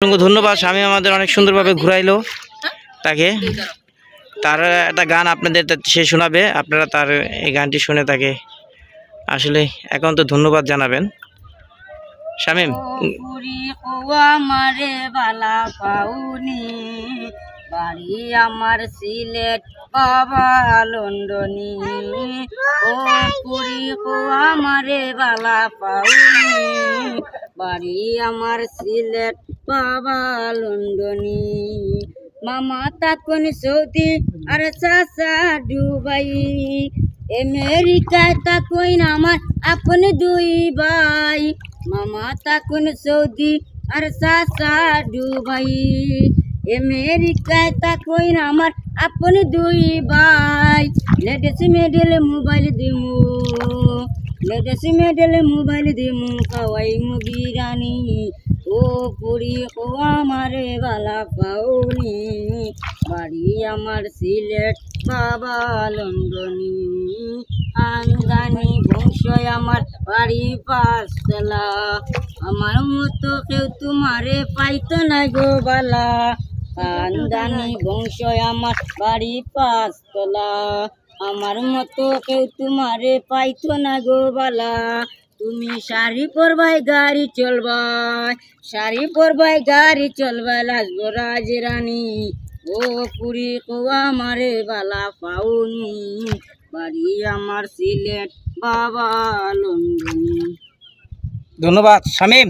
অসংখ্য ধন্যবাদ। স্বামী আমাদের অনেক সুন্দরভাবে ঘুরাইলো তাকে। তার একটা গান আপনাদের সে শোনাবে, আপনারা তার এই গানটি শুনে তাকে আসলে একান্ত ধন্যবাদ জানাবেন। শামীম, আমারে বালা পাউনি বাড়ি আমার সিলেট বাবা লন্ডনী, ও পুরি কো আমারে বালা পাউনি বাড়ি আমার সিলেট বাবা লন্ডনী। মামা তাকুন সৌদি আর চাচা দুবাই, আমেরিকায় তাকুন আমার আপন দুই ভাই। মামা তাকুন সৌদি আর চাচা দুবাই, আমেরিকায় তাকুন আমার আপন দুই ভাই। লেটেস্ট মডেল মোবাইল দিমু, লেটেস্ট মডেল মোবাইল দিমু, খাওয়াই মুগি রানী, ও পুরি ও আমারে বালা পাউনি বাড়ি আমার সিলেট বাবা লন্ডনী। আন্দানি বংশ আমার বাড়ি পাঁচতলা, আমার মতো কেউ তোমারে পাইতো না গো বালা। আন্দানি বংশ আমার বাড়ি পাঁচতলা, আমার মতো কেউ তোমারে পাইতো না গো বালা। তুমি শাড়ি পরবাই গাড়ি চলবাই, শাড়ি পরবাই গাড়ি চলবাই, লাগবো রাজরানী, ও পুরি কো আমারে বালা পাউনি বাড়ি আমার সিলেট বাবা লন্ডনী। ধন্যবাদ শামীম।